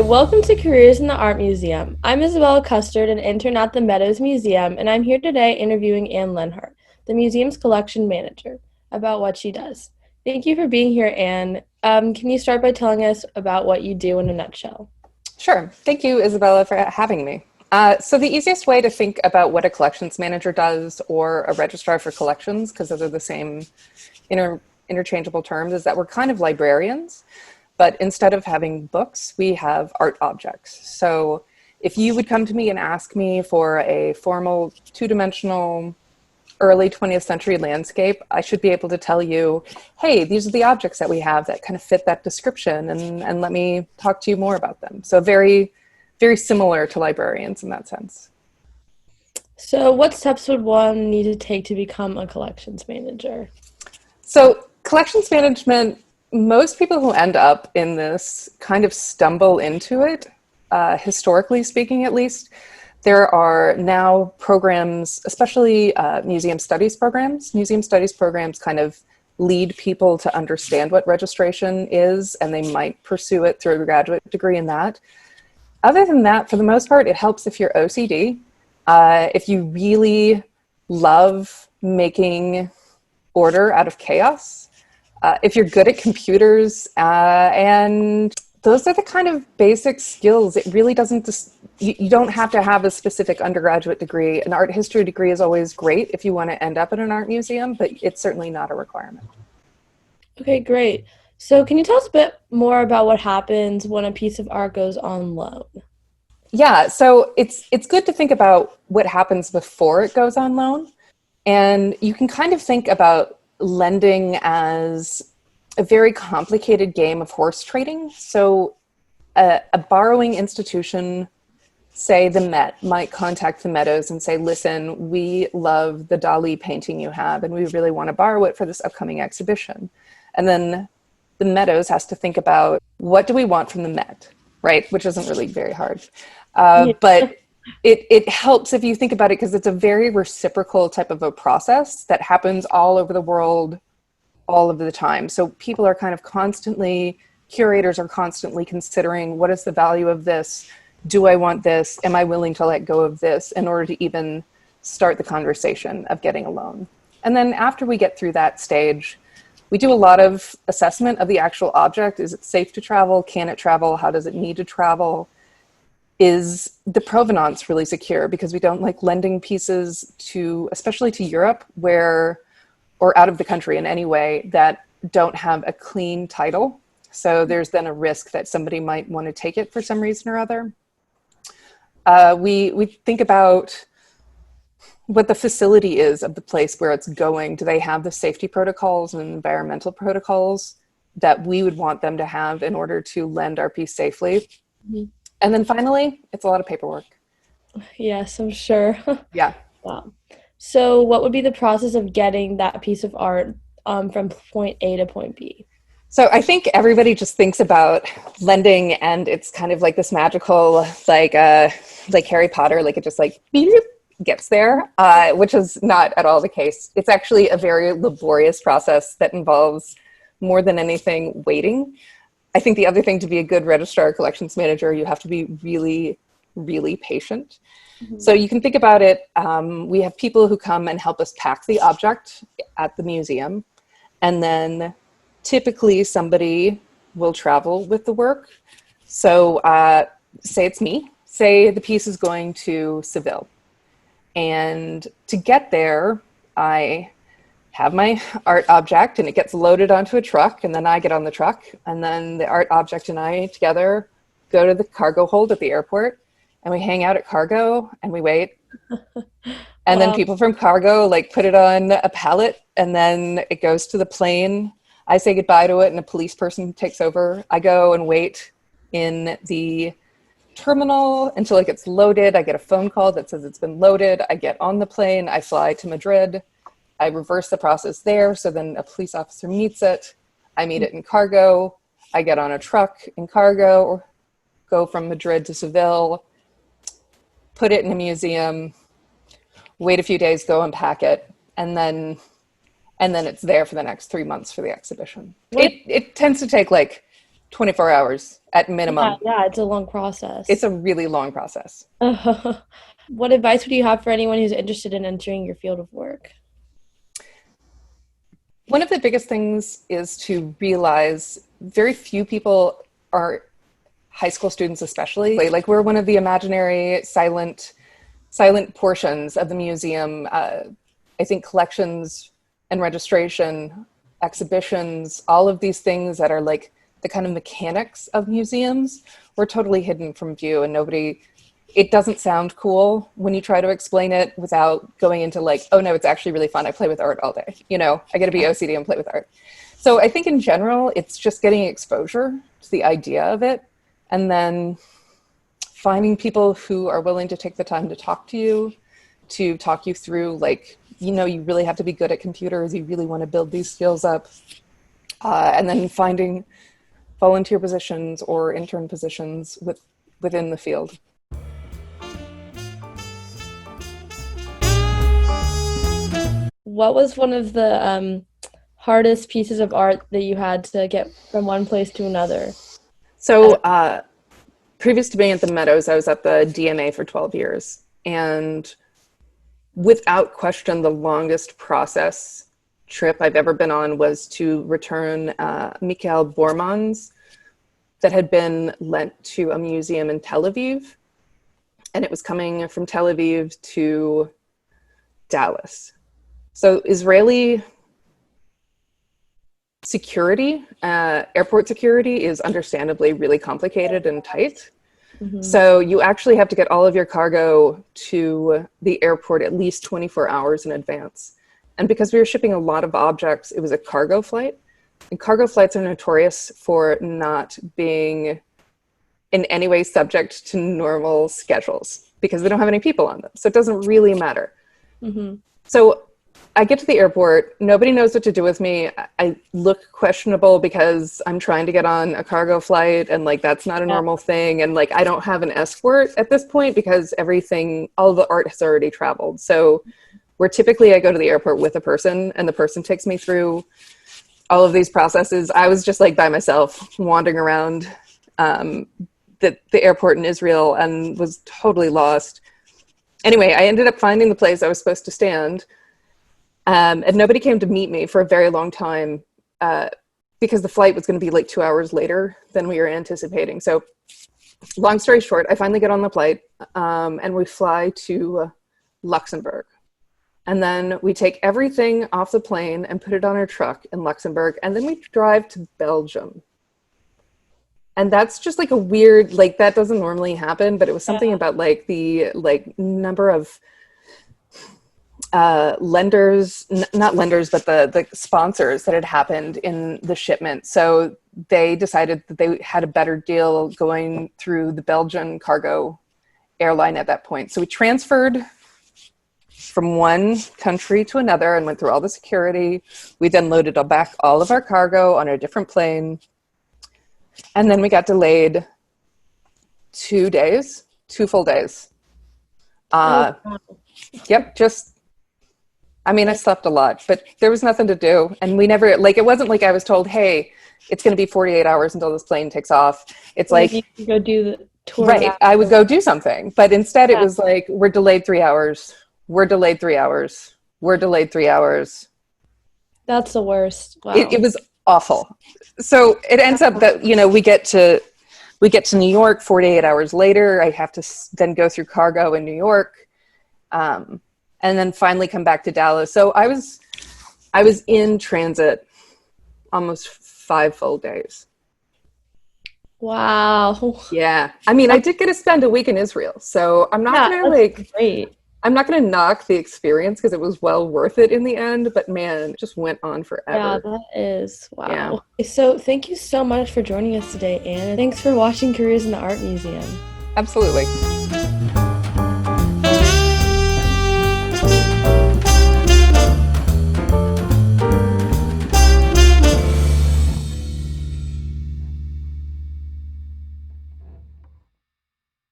welcome to Careers in the Art Museum. I'm Isabella Custard, an intern at the Meadows Museum, and I'm here today interviewing Anne Lenhart, the museum's collection manager, about what she does. Thank you for being here, Anne. Can you start by telling us about what you do in a nutshell? Sure. Thank you, Isabella, for having me. So the easiest way to think about what a collections manager does or a registrar for collections, because those are the same interchangeable terms, is that we're kind of librarians. But instead of having books, we have art objects. So if you would come to me and ask me for a formal two-dimensional early 20th century landscape, I should be able to tell you, hey, these are the objects that we have that kind of fit that description, and let me talk to you more about them. So very, very similar to librarians in that sense. So what steps would one need to take to become a collections manager? So collections management, most people who end up in this kind of stumble into it, historically speaking at least. There are now programs, especially museum studies programs. Museum studies programs kind of lead people to understand what registration is, and they might pursue it through a graduate degree in that. Other than that, for the most part, it helps if you're OCD. If you really love making order out of chaos, if you're good at computers, and those are the kind of basic skills. It really doesn't you don't have to have a specific undergraduate degree. An art history degree is always great if you want to end up in an art museum, but it's certainly not a requirement. Okay, great. So can you tell us a bit more about what happens when a piece of art goes on loan? Yeah, so it's good to think about what happens before it goes on loan. And you can kind of think about lending as a very complicated game of horse trading. So a borrowing institution, say the Met, might contact the Meadows and say, listen, we love the Dali painting you have, and we really want to borrow it for this upcoming exhibition. And then the Meadows has to think about, what do we want from the Met, right? Which isn't really very hard. But it helps if you think about it, because it's a very reciprocal type of a process that happens all over the world all of the time. So people are kind of constantly, curators are constantly considering, what is the value of this? Do I want this? Am I willing to let go of this in order to even start the conversation of getting a loan? And then after we get through that stage, we do a lot of assessment of the actual object. Is it safe to travel? Can it travel? How does it need to travel? Is the provenance really secure? Because we don't like lending pieces to, especially to Europe, or out of the country in any way, that don't have a clean title. So there's then a risk that somebody might want to take it for some reason or other. We think about what the facility is of the place where it's going. Do they have the safety protocols and environmental protocols that we would want them to have in order to lend our piece safely? Mm-hmm. And then finally, it's a lot of paperwork. Yes, I'm sure. Yeah. Wow. So what would be the process of getting that piece of art from point A to point B? So I think everybody just thinks about lending, and it's kind of like this magical, like Harry Potter, like it just like beep, gets there, which is not at all the case. It's actually a very laborious process that involves, more than anything, waiting. I think the other thing, to be a good registrar collections manager, you have to be really, really patient. Mm-hmm. So you can think about it, we have people who come and help us pack the object at the museum, and then typically somebody will travel with the work. So say it's me, say the piece is going to Seville. And to get there, I have my art object and it gets loaded onto a truck, and then I get on the truck, and then the art object and I together go to the cargo hold at the airport, and we hang out at cargo and we wait. And then people from cargo like put it on a pallet, and then it goes to the plane. I say goodbye to it and a police person takes over. I go and wait in the terminal until it gets loaded. I get a phone call that says it's been loaded. I get on the plane. I fly to Madrid. I reverse the process there. So then a police officer meets it. I meet it in cargo. I get on a truck in cargo, go from Madrid to Seville, put it in a museum, wait a few days, go unpack it, and then it's there for the next 3 months for the exhibition. It tends to take like 24 hours at Yeah, minimum. yeah, it's a long It's process. a really long process. What advice would you have for anyone who's interested in entering your field of work? One of the biggest things is to realize very few people are high school students, especially. Like we're one of the imaginary silent portions of the museum. I think collections and registration, exhibitions, all of these things that are like the kind of mechanics of museums were totally hidden from view, and nobody, it doesn't sound cool when you try to explain it without going into like, oh no, it's actually really fun. I play with art all day. You know, I get to be OCD and play with art. So I think in general, it's just getting exposure to the idea of it, and then finding people who are willing to take the time to talk to you, to talk you through, like, you know, you really have to be good at computers. You really want to build these skills up. And then finding volunteer positions or intern positions within the field. What was one of the hardest pieces of art that you had to get from one place to another? So previous to being at the Meadows, I was at the DMA for 12 years. And without question, the longest process trip I've ever been on was to return Mikhail Borman's that had been lent to a museum in Tel Aviv. And it was coming from Tel Aviv to Dallas. So Israeli security, airport security is understandably really complicated and tight. Mm-hmm. So you actually have to get all of your cargo to the airport at least 24 hours in advance. And because we were shipping a lot of objects, it was a cargo flight. And cargo flights are notorious for not being in any way subject to normal schedules because they don't have any people on them. So it doesn't really matter. Mm-hmm. So I get to the airport, nobody knows what to do with me. I look questionable because I'm trying to get on a cargo flight and like that's not a normal thing. And like I don't have an escort at this point because everything, all the art has already traveled. So where typically I go to the airport with a person and the person takes me through all of these processes, I was just like by myself wandering around the airport in Israel and was totally lost. Anyway, I ended up finding the place I was supposed to stand. And nobody came to meet me for a very long time because the flight was going to be like 2 hours later than we were anticipating. So long story short, I finally get on the flight and we fly to Luxembourg. And then we take everything off the plane and put it on our truck in Luxembourg. And then we drive to Belgium. And that's just like a weird, like that doesn't normally happen, but it was something about like the like number of lenders, not lenders, but the sponsors that had happened in the shipment. So they decided that they had a better deal going through the Belgian cargo airline at that point. So we transferred from one country to another and went through all the security. We then loaded back all of our cargo on a different plane. And then we got delayed 2 days, 2 full days. Yep, I mean, I slept a lot, but there was nothing to do. And we never, like, it wasn't like I was told, hey, it's going to be 48 hours until this plane takes off. It's like, you could go do the tour. Right, I would go do something. But instead it was like, we're delayed 3 hours. We're delayed 3 hours. We're delayed 3 hours. That's the worst. Wow. It was awful. So it ends up that, you know, we get to New York 48 hours later. I have to then go through cargo in New York. And then finally come back to Dallas. So I was in transit almost 5 full days. Wow. Yeah. I mean, I did get to spend a week in Israel. So I'm not going to like, great. I'm not going to knock the experience because it was well worth it in the end, but man, it just went on forever. Yeah, that is. Wow. Yeah. So thank you so much for joining us today, Anne. Thanks for watching Careers in the Art Museum. Absolutely.